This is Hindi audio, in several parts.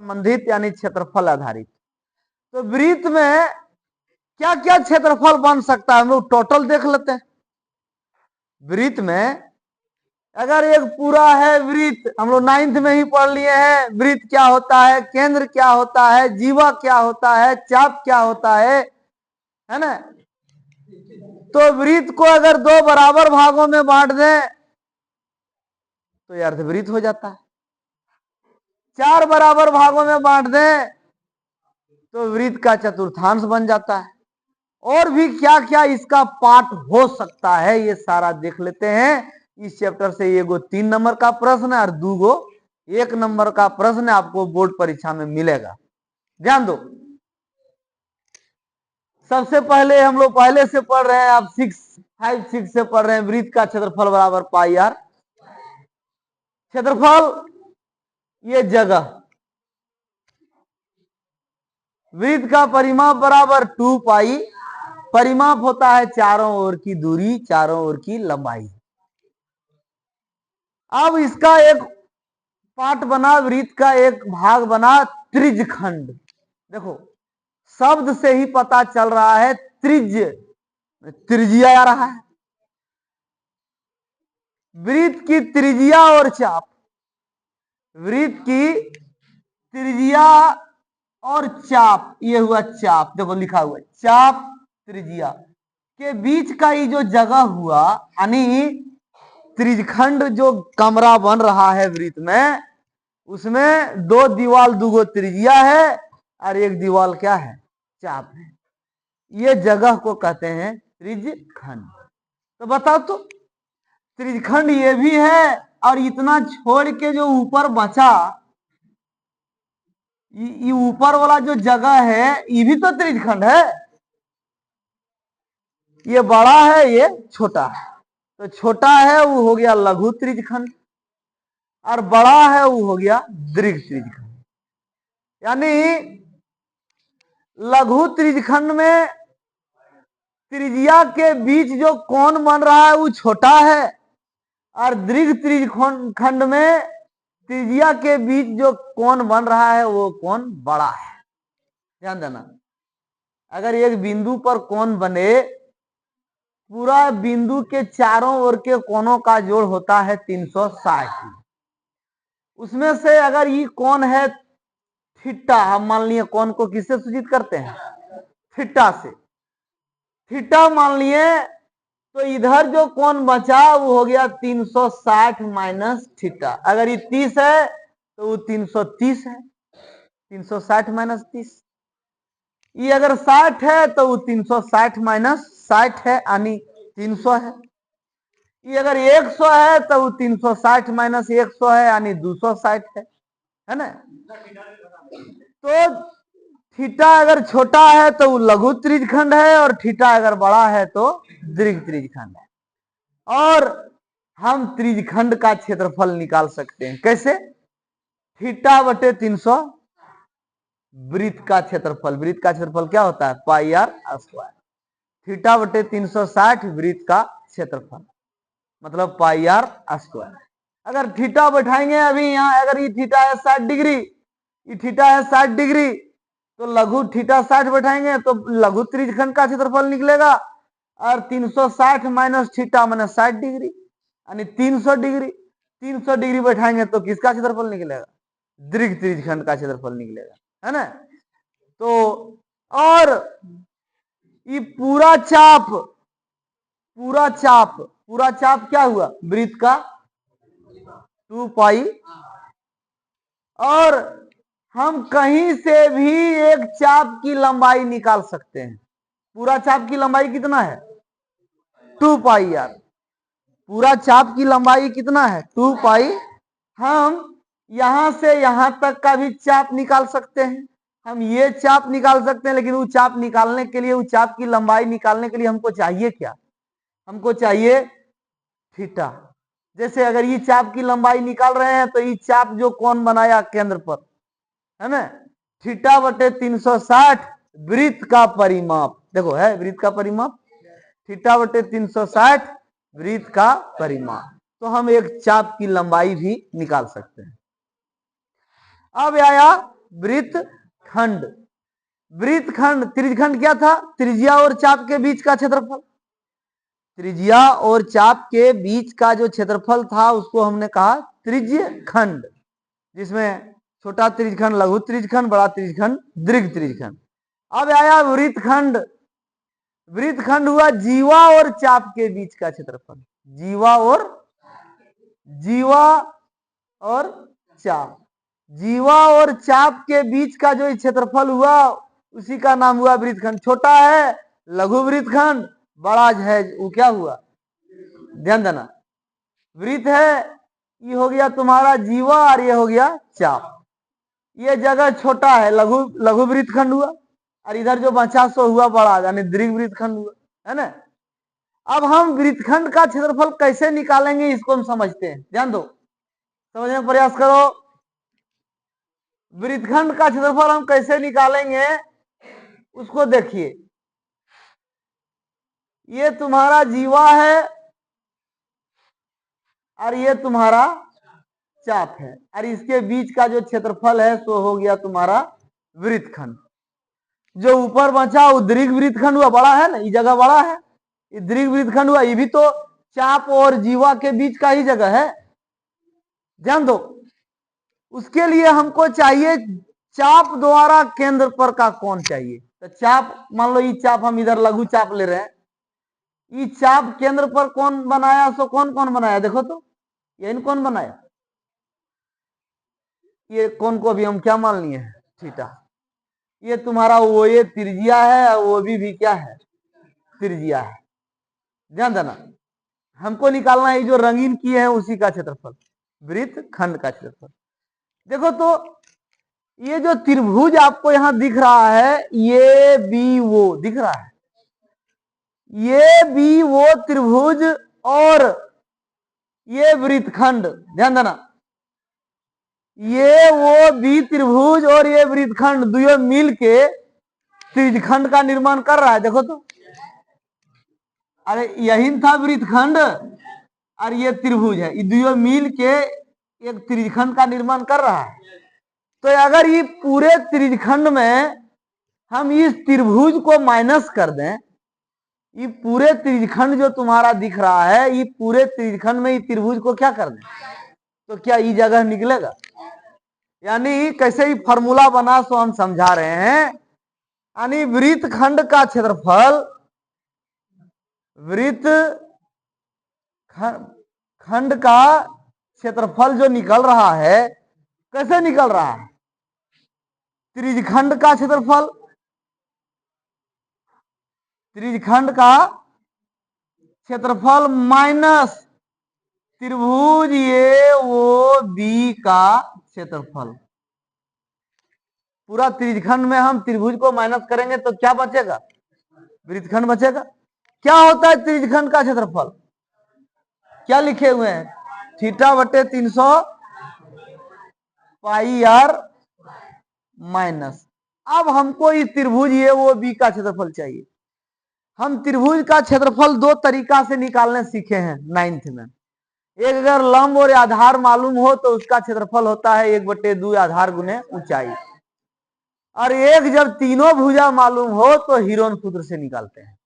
संबंधित यानी क्षेत्रफल आधारित। तो वृत्त में क्या क्या क्षेत्रफल बन सकता है हम लोग टोटल देख लेते हैं। वृत्त में अगर एक पूरा है वृत्त, हम लोग 9th में ही पढ़ लिए हैं वृत्त क्या होता है, केंद्र क्या होता है, जीवा क्या होता है, चाप क्या होता है ना। तो वृत्त को अगर 2 बराबर भागों में बांट दें तो यह अर्धवृत्त हो जाता है। 4 बराबर भागों में बांट दें तो वृत्त का चतुर्थांश बन जाता है। और भी क्या क्या इसका पार्ट हो सकता है ये सारा देख लेते हैं इस चैप्टर से। ये 3 नंबर का प्रश्न है और 2 1 नंबर का प्रश्न आपको बोर्ड परीक्षा में मिलेगा, ध्यान दो। सबसे पहले हम लोग पहले से पढ़ रहे हैं, आप 5 6 से पढ़ रहे हैं। वृत्त का क्षेत्रफल बराबर पाई आर। क्षेत्रफल ये जगह, वृत्त का परिमाप बराबर 2 पाई। परिमाप होता है चारों ओर की दूरी, चारों ओर की लंबाई। अब इसका एक पार्ट बना, वृत्त का एक भाग बना त्रिज्यखंड। देखो शब्द से ही पता चल रहा है त्रिज्य, त्रिज्या आ रहा है। वृत्त की त्रिज्या और चाप, वृत्त की त्रिज्या और चाप, ये हुआ चाप, देखो लिखा हुआ चाप त्रिज्या के बीच का ये जो जगह हुआ, यानी त्रिज्यखंड जो कमरा बन रहा है वृत्त में, उसमें 2 दीवाल 2 त्रिज्या है और 1 दीवाल क्या है, चाप है। ये जगह को कहते हैं त्रिज्यखंड। तो बताओ तो त्रिज्यखंड ये भी है और इतना छोड़ के जो ऊपर बचा, ये ऊपर वाला जो जगह है ये भी तो त्रिज्यखंड है। ये बड़ा है ये छोटा है, तो छोटा है वो हो गया लघु त्रिज्यखंड और बड़ा है वो हो गया दीर्घ त्रिज्यखंड। यानी लघु त्रिज्यखंड में त्रिज्या के बीच जो कोण बन रहा है वो छोटा है और दीर्घ त्रिज्यखंड में त्रिज्या के बीच जो कोण बन रहा है वो कोण बड़ा है। ध्यान देना, अगर एक बिंदु पर कोण बने, पूरा बिंदु के चारों ओर के कोणों का जोड़ होता है 360। उसमें से अगर ये कोण है थीटा, हम मान लिए कोण को किससे सूचित करते हैं, थीटा से। थीटा मान लिए तो इधर जो कोण बचा वो हो गया 360 माइनस थीटा। अगर ये 30 है तो वो 330 है, 360 माइनस 30। ये अगर 60 है तो वो 360 माइनस 60 है, यानी 300 है। ये अगर 100 है तो वो 360 माइनस 100 है, यानी 260 है ना। तो थीटा अगर छोटा है तो वो लघु त्रिज्यखंड है और थीटा अगर बड़ा है तो दीर्घ त्रिज्यखंड है। और हम त्रिज्यखंड का क्षेत्रफल निकाल सकते हैं कैसे, थीटा बटे 300 वृत्त का क्षेत्रफल। वृत्त का क्षेत्रफल क्या होता है, पाई आर स्क्वायर। थीटा बटे 360 वृत्त का क्षेत्रफल मतलब पाई आर स्क्वायर। अगर थीटा बैठाएंगे अभी यहाँ, अगर ये थीटा है 60 डिग्री, ये थीटा है 60 डिग्री, तो लघु थीटा 60 बैठाएंगे तो लघु त्रिज्यखंड का क्षेत्रफल निकलेगा। और 360 माइनस थीटा माइनस 60 डिग्री, यानी 300 डिग्री। 300 डिग्री बैठाएंगे तो किसका क्षेत्रफल निकलेगा, दीर्घ त्रिज्यखंड का क्षेत्रफल निकलेगा, है ना। तो और ये पूरा चाप, पूरा चाप, पूरा चाप क्या हुआ वृत्त का 2 पाई। और हम कहीं से भी एक चाप की लंबाई निकाल सकते हैं। पूरा चाप की लंबाई कितना है, 2 पाई आर। पूरा चाप की लंबाई कितना है, 2 पाई। हम यहां से यहां तक का भी चाप निकाल सकते हैं। हम ये चाप निकाल सकते हैं, लेकिन वो चाप निकालने के लिए, वो चाप की लंबाई निकालने के लिए हमको चाहिए क्या, हमको चाहिए थीटा। जैसे अगर ये चाप की लंबाई निकाल रहे हैं तो ये चाप जो कोण बनाया केंद्र पर, है ना, थीटा बटे 360 वृत्त का परिमाप। देखो है वृत्त का परिमाप, थीटा बटे 360 वृत्त का परिमाप। तो हम एक चाप की लंबाई भी निकाल सकते हैं। अब आया वृत्तखंड। वृत्तखंड त्रिज्यखंड क्या था? त्रिज्या और चाप के बीच का क्षेत्रफल। त्रिज्या और चाप के बीच का जो क्षेत्रफल था उसको हमने कहा त्रिज्यखंड, जिसमें छोटा त्रिज्यखंड, लघु त्रिज्यखंड, बड़ा त्रिज्यखंड, दीर्घ त्रिज्यखंड। अब आया वृत्तखंड। वृत्तखंड हुआ जीवा और चाप के बीच का क्षेत्रफल। जीवा और चाप, जीवा और चाप के बीच का जो क्षेत्रफल हुआ उसी का नाम हुआ वृत्तखंड। छोटा है लघु वृत्तखंड, बड़ा है वो क्या हुआ? ध्यान देना, वृत्त है ये हो गया तुम्हारा जीवा और ये हो गया चाप। ये जगह छोटा है लघु वृत्तखंड हुआ, और इधर जो बचा सो हुआ बड़ा, यानी दीर्घ वृत्तखंड हुआ, है ना। अब हम वृत्तखंड का क्षेत्रफल कैसे निकालेंगे इसको हम समझते हैं। ध्यान दो, समझने का प्रयास करो। वृत्तखंड का क्षेत्रफल हम कैसे निकालेंगे उसको देखिए। ये तुम्हारा जीवा है और ये तुम्हारा चाप है, और इसके बीच का जो क्षेत्रफल है सो हो गया तुम्हारा वृत्तखंड। जो ऊपर बचा वो दीर्घ वृत्तखंड हुआ, बड़ा है ना, ये जगह बड़ा है, ये दीर्घ वृत्तखंड हुआ। ये भी तो चाप और जीवा के बीच का ही जगह है। ध्यान दो, उसके लिए हमको चाहिए चाप द्वारा केंद्र पर का कोण चाहिए। तो चाप, मान लो ये चाप, हम इधर लघु चाप ले रहे हैं, ये चाप केंद्र पर कौन बनाया, सो कौन कौन बनाया देखो तो, ये कौन बनाया? ये कौन को भी हम क्या मान लिए हैं? थीटा। ये तुम्हारा वो ये त्रिज्या है, और वो भी क्या है? त्रिज्या है। ध्यान देना, हमको निकालना है जो रंगीन किए हैं उसी का क्षेत्रफल, वृत्तखंड का क्षेत्रफल। देखो तो ये जो त्रिभुज आपको यहां दिख रहा है, ये बी वो दिख रहा है, ये बी वो त्रिभुज और ये वृत्तखंड। ध्यान देना, ये वो बी त्रिभुज और ये वृत्तखंड दोनों मिल के त्रिज्यखंड का निर्माण कर रहा है। देखो तो, अरे यही था वृत्तखंड और ये त्रिभुज है, ये दोनों मिल के एक त्रिज्यखंड का निर्माण कर रहा है। तो अगर ये पूरे त्रिज्यखंड में हम इस त्रिभुज को माइनस कर दें, ये पूरे त्रिज्यखंड जो तुम्हारा दिख रहा है, ये पूरे त्रिज्यखंड में ये त्रिभुज को क्या कर दें, तो क्या ये जगह निकलेगा? यानी कैसे ही फॉर्मूला बना सो हम समझा रहे हैं। यानी वृत्तखंड का क्षेत्रफल, वृत्तखंड का क्षेत्रफल जो निकल रहा है, कैसे निकल रहा है? त्रिज्यखंड का क्षेत्रफल, त्रिज्यखंड का क्षेत्रफल माइनस त्रिभुज ये वो बी का क्षेत्रफल। पूरा त्रिज्यखंड में हम त्रिभुज को माइनस करेंगे तो क्या बचेगा? वृत्तखंड बचेगा। क्या होता है त्रिज्यखंड का क्षेत्रफल? क्या लिखे हुए हैं? थीटा बटे 300 पाई आर माइनस। अब हमको इस त्रिभुज ये वो बी का क्षेत्रफल चाहिए। हम त्रिभुज का क्षेत्रफल दो तरीका से निकालने सीखे हैं 9th में। एक, अगर लंब और आधार मालूम हो तो उसका क्षेत्रफल होता है 1/2 आधार गुने ऊंचाई, और एक जब तीनों भुजा मालूम हो तो हीरोन सूत्र से निकालते हैं।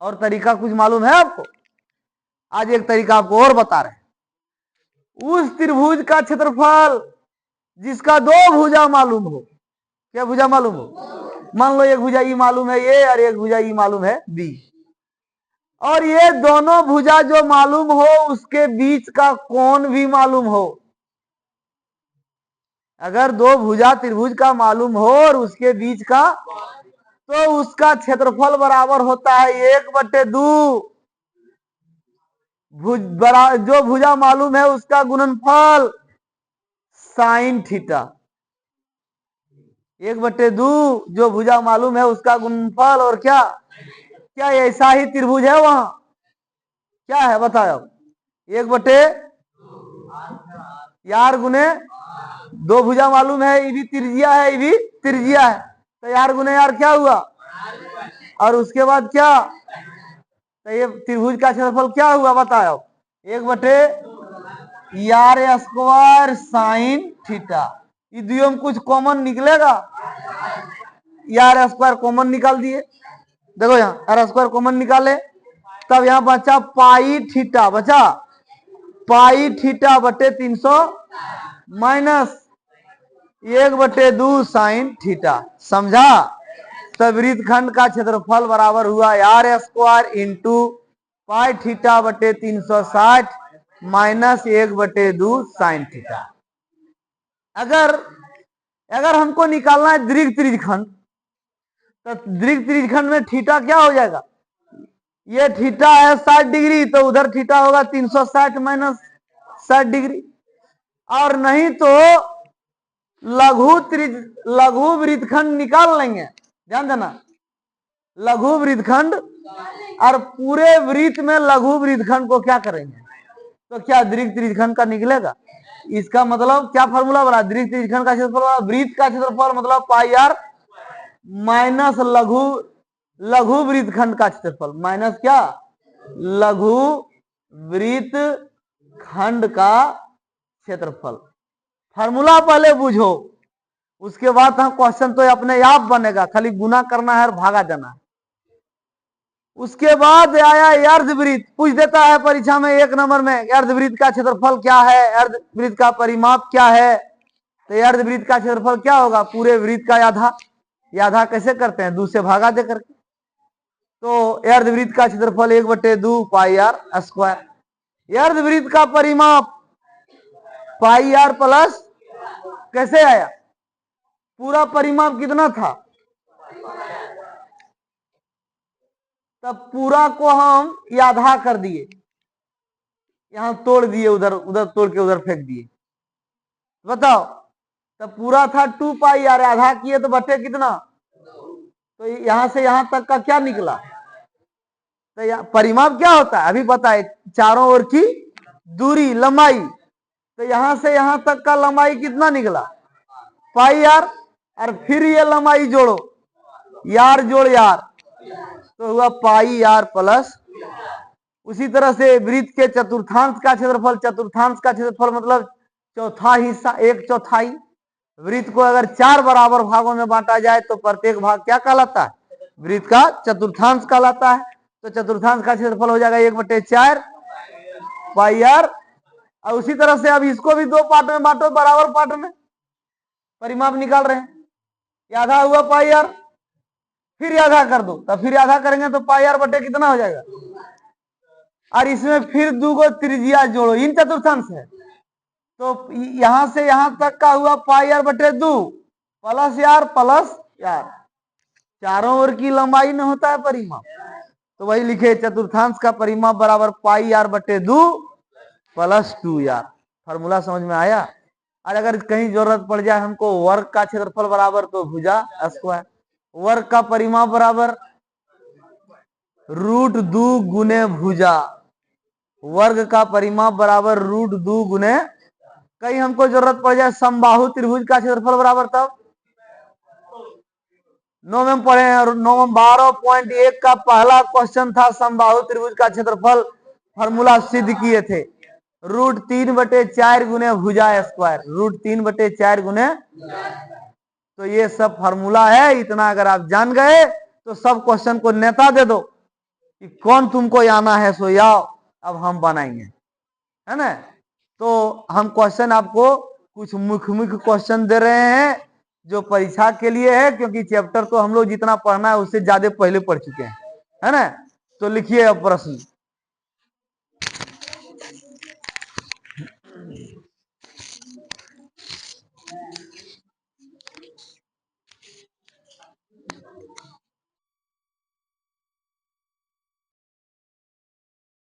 और तरीका कुछ मालूम है आपको? आज एक तरीका आपको और बता रहे हैं। उस त्रिभुज का क्षेत्रफल जिसका दो भुजा मालूम हो, क्या भुजा मालूम हो? मान लो एक भुजा ई मालूम है ए, और एक भुजा ई मालूम है बी, और ये दोनों भुजा जो मालूम हो उसके बीच का कोण भी मालूम हो। अगर दो भुजा त्रिभुज का मालूम हो और उसके बीच का, तो उसका क्षेत्रफल बराबर होता है 1/2 जो भुजा मालूम है उसका गुणनफल साइन थीटा। 1/2 जो भुजा मालूम है उसका गुणनफल, और क्या क्या ऐसा ही त्रिभुज है वहां? क्या है बताओ? 1/यार गुने दो भुजा मालूम है, ये भी त्रिज्या है, ये भी त्रिज्या है, तो यार गुने यार क्या हुआ? और उसके बाद क्या? तो ये त्रिभुज का क्षेत्रफल क्या हुआ बताओ? 1/यार स्क्वायर साइन थीटा। ये दोनों में कुछ कॉमन निकलेगा, आर स्क्वायर कॉमन निकाल दिए। देखो यहाँ आर स्क्वायर कॉमन निकाले, तब यहाँ बचा पाई थीटा, बचा पाई थीटा बटे 300 माइनस 1/2 साइन थीटा। समझा? तब वृत्तखंड का क्षेत्रफल बराबर हुआ R square into pi theta बटे 360 माइनस 1/2 साइन थीटा। अगर हमको निकालना है दीर्घ त्रिज्यखंड, तो दीर्घ त्रिज्यखंड में थीटा क्या हो जाएगा? ये थीटा है 60 डिग्री, तो उधर थीटा होगा 360 माइनस 60 डिग्री। और नहीं तो लघु वृत्तखंड निकाल लेंगे, ध्यान देना, लघु वृत्तखंड, और पूरे वृत्त में लघु वृत्तखंड को क्या करेंगे, तो क्या दीर्घ त्रिज्यखंड का निकलेगा। इसका मतलब क्या फॉर्मूला बना, दीर्घ त्रिज्यखंड का क्षेत्रफल, वृत्त का क्षेत्रफल मतलब पाई आर माइनस लघु वृत्तखंड का क्षेत्रफल, माइनस क्या, लघु वृत्तखंड का क्षेत्रफल। फार्मूला पहले बुझो, उसके बाद हम क्वेश्चन तो अपने आप बनेगा, खाली गुना करना है और भागा देना है। उसके बाद आया अर्धवृत्त, पूछ देता है परीक्षा में 1 नंबर में, अर्धवृत्त का क्षेत्रफल क्या है, अर्धवृत्त का परिमाप क्या है। तो अर्धवृत्त का क्षेत्रफल क्या होगा, पूरे वृत्त का आधा। आधा कैसे करते हैं, 2 से भागा दे करके। तो अर्धवृत्त का क्षेत्रफल 1/2 पाई आर स्क्वायर। अर्धवृत्त का परिमाप पाई आर प्लस, कैसे आया, पूरा परिमाप कितना था, तब पूरा को हम आधा कर दिए, यहां तोड़ दिए, उधर तोड़ के उधर फेंक दिए। बताओ, तब पूरा था 2 पाई आर, आधा किए तो बटे कितना, तो यहां से यहां तक का क्या निकला। तो परिमाप क्या होता है अभी बताए, चारों ओर की दूरी, लंबाई। तो यहां से यहां तक का लंबाई कितना निकला, पाई आर, और फिर ये लंबाई जोड़ो, यार जोड़ यार, तो हुआ पाई आर प्लस। उसी तरह से वृत्त के चतुर्थांश का क्षेत्रफल, चतुर्थांश का क्षेत्रफल मतलब चौथा हिस्सा, 1/4। वृत्त को अगर 4 बराबर भागों में बांटा जाए तो प्रत्येक भाग क्या कहलाता है, वृत्त का चतुर्थांश कहलाता है। तो चतुर्थांश का क्षेत्रफल हो जाएगा 1/4 पाई आर। और उसी तरह से अब इसको भी 2 पार्ट में बांटो, बराबर पार्ट में, परिमाप निकाल रहे हैं। आधा हुआ पाई आर, फिर आधा कर दो, तब फिर आधा करेंगे तो पाई आर बटे कितना हो जाएगा, और इसमें फिर 2 को त्रिज्या जोड़ो, इन चतुर्थांश है, तो यहां से यहां तक का हुआ पाई आर बटे 2 प्लस यार प्लस यार, चारों ओर की लंबाई में होता है परिमाप। तो वही लिखे, चतुर्थांश का परिमाप बराबर पाई आर बटे 2 प्लस 2 यार। फॉर्मूला समझ में आया। और अगर कहीं जरूरत पड़ जाए हमको वर्ग का क्षेत्रफल बराबर, तो भुजा स्क्वायर, वर्ग का परिमाप बराबर √2 गुने भुजा, वर्ग का परिमाप बराबर √2 गुने, कहीं हमको जरूरत पड़ जाए समबाहु त्रिभुज का क्षेत्रफल बराबर, तब 9 में पढ़े हैं, और 9 में 12.1 का पहला क्वेश्चन था समबाहु त्रिभुज का क्षेत्रफल, फॉर्मूला सिद्ध किए थे, √3/4 गुने भुजा स्क्वायर, √3/4 गुने। तो ये सब फॉर्मूला है, इतना अगर आप जान गए तो सब क्वेश्चन को नेता दे दो कि कौन तुमको आना है सो आओ, अब हम बनाएंगे, है ना। तो हम क्वेश्चन आपको कुछ मुख्य क्वेश्चन दे रहे हैं जो परीक्षा के लिए है, क्योंकि चैप्टर तो हम लोग जितना पढ़ना है उससे ज्यादा पहले पढ़ चुके हैं, है ना। तो लिखिए अब प्रश्न।